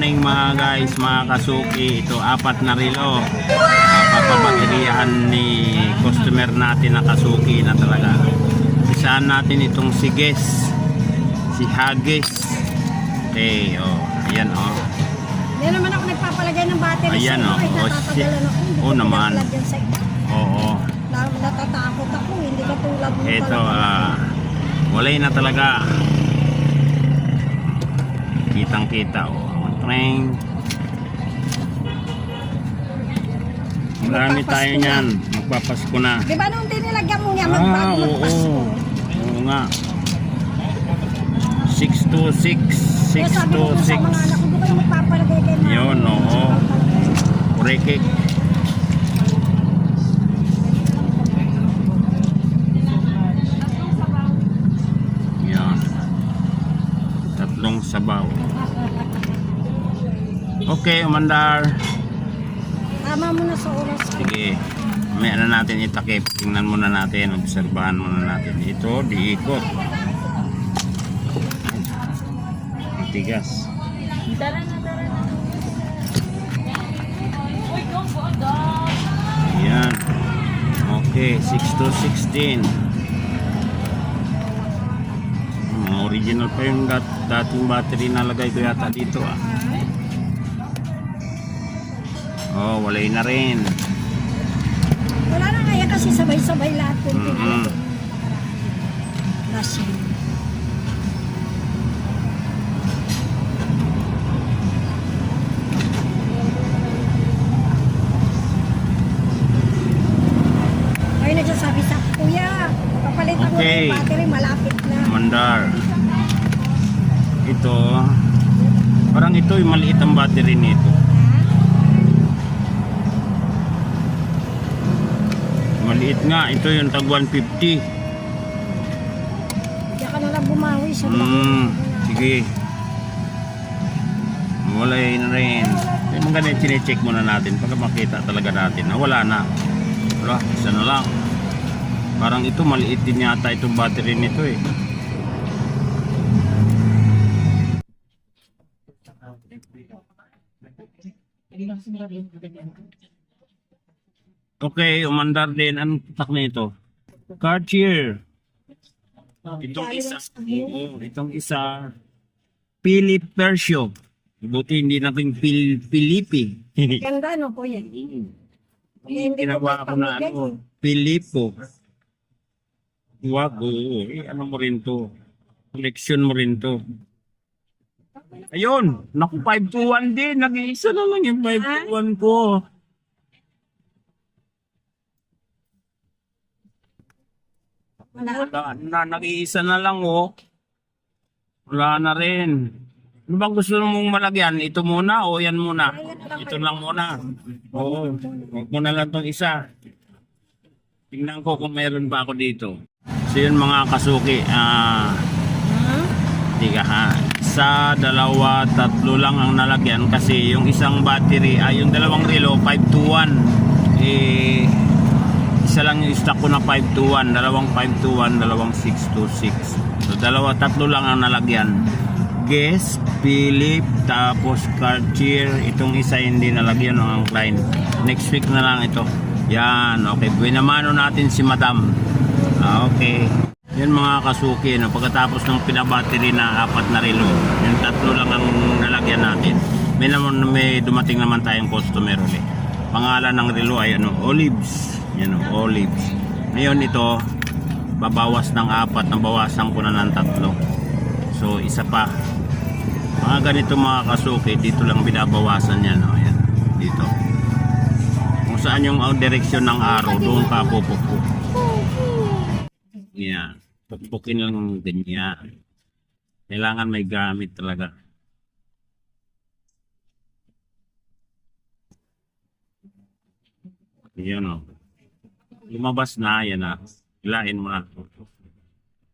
morning mga guys, mga kasuki. Ito apat na relo. Papabateriyahan ni customer natin na kasuki na talaga. Isaan natin itong si Ges, si Hagis. Okay, oh, ayan oh. Yan naman ako nagpapalagay ng battery. Ayan oh, oh naman. Oo. Natatakot ako, hindi ka tulad mo. Ito, walay na talaga. Kitang-kita oh. Train. Marami tayo niyan. Magpapasko na. Di ba nung tinilagyan mo niya, oo. Oo nga. 626. Kaya sabi ko sa mga anak ko, di ba yung magpapalagay kayo na? Yun, oo. Kurekik. Yan. Tatlong sabaw. Okay, umandar. Tama mo na sa oras. Sige. May ano natin itakip. Tingnan muna natin. Obserbahan muna natin. Ito, diikot. Ang tigas. Ayan. Okay, 6 to 16. Original pa yung dating battery na lagay ko yata dito ah. Oh, walay na rin. Wala na kaya kasi sabay-sabay lahat kung pinalagay. Machine. Ay, nagsasabi sa kuya, papalitan mo Okay. yung battery, malapit na. Mandar. Ito, parang ito yung maliit ang battery nito. Maliit nga, ito yung tag 150. Diyan ka na lang bumawi sa Sige. Walay na rin. Yung mga ganyan, chinecheck muna natin pagka makita talaga natin na wala na. Wala, isa na lang. Parang ito, maliit din yata itong battery nito eh. Okay, umandar din. Anong tatak na ito? Cartier. Itong isa. Oo, itong isa. Philip Persio. Buti hindi natin Pilipi. Ganda no kuya. Ginawa ko na ano, Pilipo. Wag, oo. Ano mo rin to? Collection mo rin to. Ayun, naku 521 din. Nag-iisa na lang yung 521 ko. Wala na, nag-iisa na lang oh. Wala na rin. Ano bang gusto mong malagyan? Ito muna o yan muna? Ito lang muna. Oo, huwag mo na lang itong isa. Tingnan ko kung mayroon pa ako dito. So yun mga kasuki, tiga ha. Isa, dalawa, tatlo lang ang nalagyan kasi yung isang battery, yung dalawang relo, 521. Isa lang yung stock ko na 521, dalawang 521, dalawang 626. So tatlo lang ang nalagyan. Guess, Philip, tapos Cartier, itong isa hindi nalagyan ng client. Next week na lang ito. Yan, okay. Buenamano natin si Madam. Okay. Yan mga kasuki, no? Pagkatapos ng pinabattery na 4 na relo, yung tatlo lang ang nalagyan natin. May dumating naman tayong customer ulit. Pangalan ng relo ay Olives. Yan o, Olives. Ngayon ito, babawas ng 4, nabawasan ko na ng 3. So, isa pa. Mga ganito mga kasuki, dito lang binabawasan yan. O, yan. Dito. Kung saan yung direksyon ng araw, doon ka pupukpuk. Yan. Pukpukin lang din yan. Kailangan may gamit talaga. Yan o. Lumabas na, yan na. Hilahin mo na.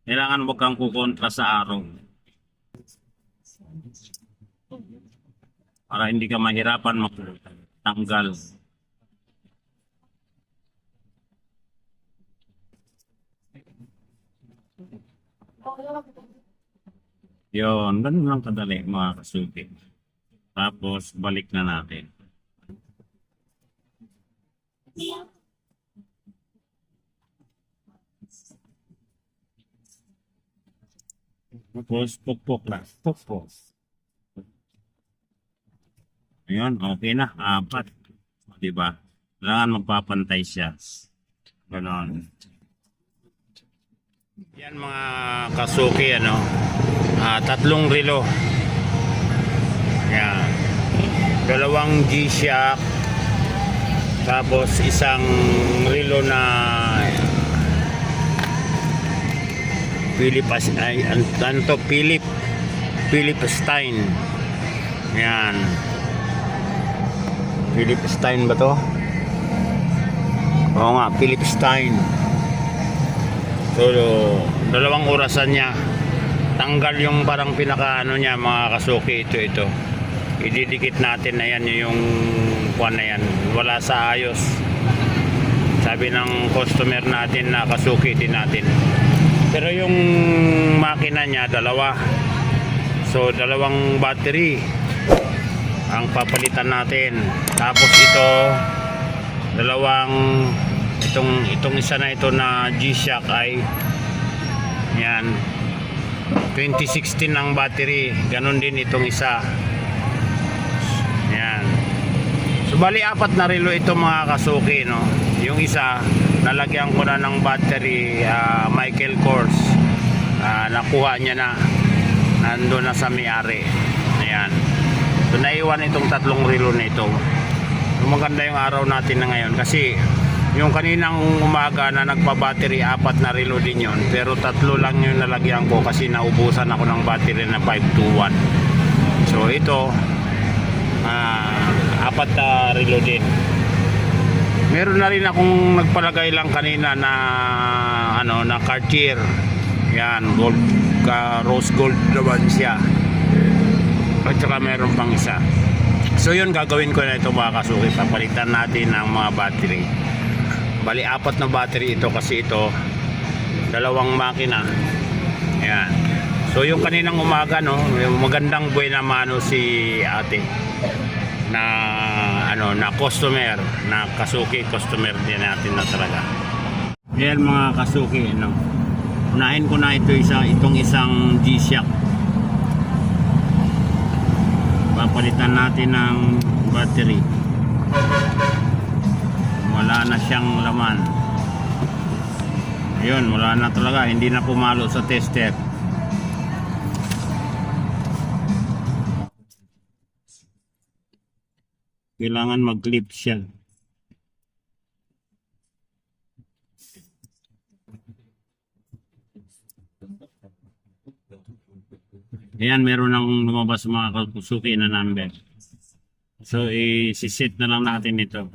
Kailangan huwag kang kukontra sa araw. Para hindi ka mahirapan magtanggal. Yun, ganun lang kadali mga kasuki. Tapos balik na natin. Tapos pukpok lang. Pukpok. Ayun, okay na. 4. Diba? Kailangan magpapantay siya. Ganon. Yan mga kasuki, ano. 3 relo. Yan. 2 G-Shock. Tapos isang relo na Philip Stein. Yan. Philip Stein ba to? Oo nga, Philip Stein. So, 2 orasan niya. Tanggal yung parang pinaka ano niya, mga kasuki, ito. Ididikit natin na yan yung kuwan na yan. Wala sa ayos. Sabi ng customer natin na kasuki din natin. Pero yung makina niya 2. So 2 battery ang papalitan natin. Tapos ito 2 itong isa na ito na G-Shock ay yan 2016 ang battery. Ganon din itong isa. Yan. So bali 4 na relo ito mga kasuki, no. Yung isa nalagyan ko na ng battery, Michael Kors. Nakuha niya na, nandun na sa may-ari. Ayan. So naiwan itong 3 relo na ito. So, maganda yung araw natin na ngayon kasi yung kaninang umaga na nagpa-battery 4 na relo din yun, pero 3 lang yung nalagyan ko kasi naubusan ako ng battery na 521. So ito 4 na relo din. Meron na rin akong nagpalagay lang kanina na na Cartier. Yan, gold, rose gold naman siya. At saka meron pang isa. So yun, gagawin ko na ito mga kasuki. Papalitan natin ang mga battery. Bali 4 na battery ito kasi ito 2 makina. Yan. So yung kaninang umaga, no, yung magandang buhay na mano si ate na na customer, na kasuki customer din natin na talaga. Yan mga kasuki, no. Unahin ko na itong isang G-Shock. Papalitan natin ng battery. Wala na siyang laman. Ayun, wala na talaga, hindi na pumalo sa tester. Kailangan mag-clip siya. Ayan, meron ng lumabas mga kasuki na number. So, i-set na lang natin ito.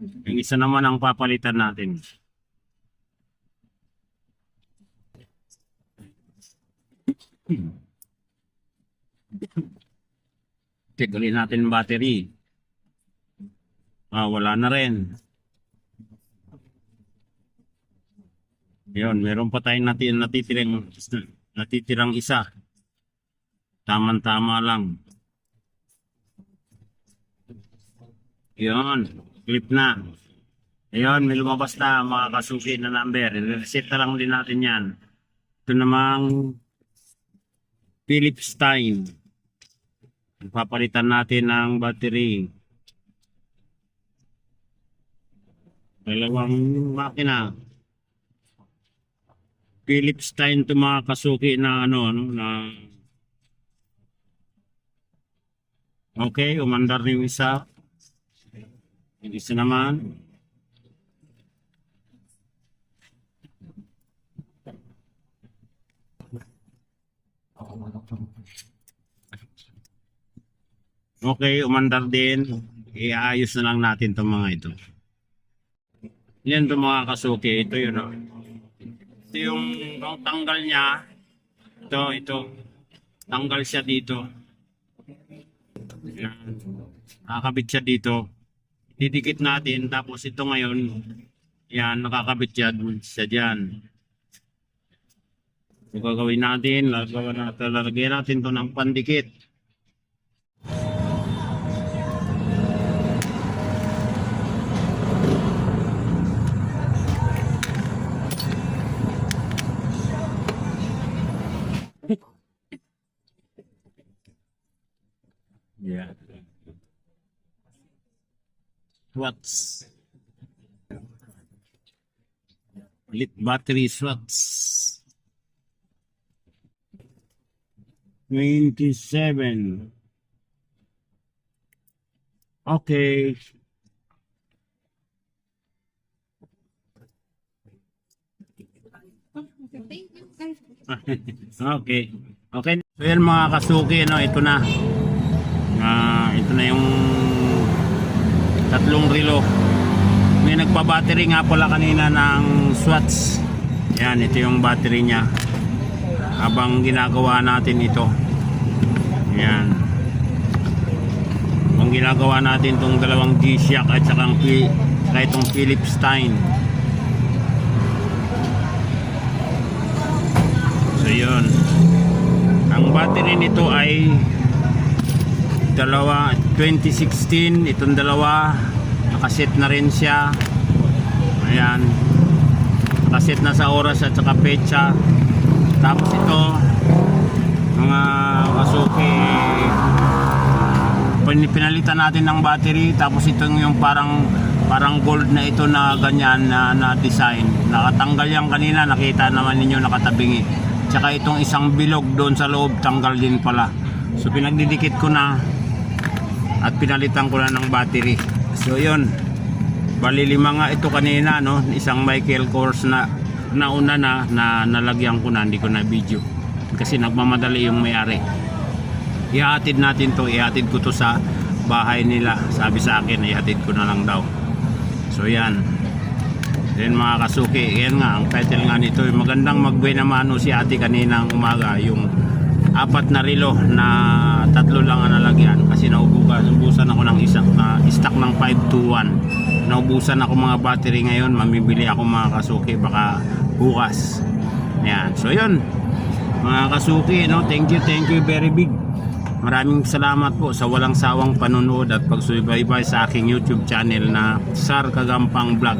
Yung isa naman ang papalitan natin. Check ulit natin yung battery. Wala na rin. Yun, meron pa tayong natitirang isa. Tama-tama lang. Yun, clip na. Ayun, may lumabas na mga kasuki na number. I-reset na lang din natin yan. Ito namang Philip Stein. Papalitan natin ng battery. 2 makina. Philip Stein to mga kasuki na na okay, umandar na yung isa. Yung isa naman. Okay, umandar din. Iayos na lang natin itong mga ito. Yan itong mga kasuki. Ito yun. Ito yung tanggal niya. Ito. Tanggal siya dito. Yan. Nakakabit siya dito. Didikit natin. Tapos ito ngayon. Yan, nakakabit siya dyan. So gagawin natin, lalagyan natin to ng pandikit. Yeah. Watts. Lit battery watts. 27. Okay. Okay. Okay. So yan mga kasuki, no, ito na. Ito na yung tatlong relo. May nagpa-battery nga pala kanina ng Swatch. Yan, ito yung battery niya. Habang ginagawa natin ito. Yan. Habang ginagawa natin itong dalawang G-Shock at saka itong Philips Stein. So yun. Ang battery nito ay 2016. Itong dalawa nakaset na rin siya. Ayan, nakaset na sa oras at saka petsa. Tapos ito mga kasuki, pinalitan natin ng battery. Tapos ito yung parang gold na ito na ganyan na design. Nakatanggal yan kanina, nakita naman ninyo nakatabingi. Tsaka itong isang bilog doon sa loob, tanggal din pala. So pinagdidikit ko na at pinalitan ko na ng battery. So yun, bali 5 nga ito kanina, no? Isang Michael Kors na nauna na nalagyan ko na, hindi ko na video kasi nagmamadali yung may-ari. Ihatid natin to, ihatid ko to sa bahay nila. Sabi sa akin, ihatid ko na lang daw. So yan. Then mga kasuki, yan nga, ang title nga nito, magandang magbuena mano si ate kaninang umaga. Yung 4 na relo na 3 lang ang nalagyan kasi naubusan ako ng stock ng 521. Naubusan ako mga battery ngayon, mamibili ako mga kasuki baka bukas. Yan. So yun mga kasuki, no, thank you very big. Maraming salamat po sa walang sawang panonood at pagsubaybay sa aking YouTube channel na Sar Kagampang Vlog.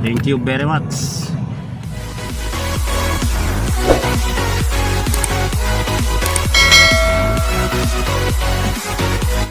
Thank you very much.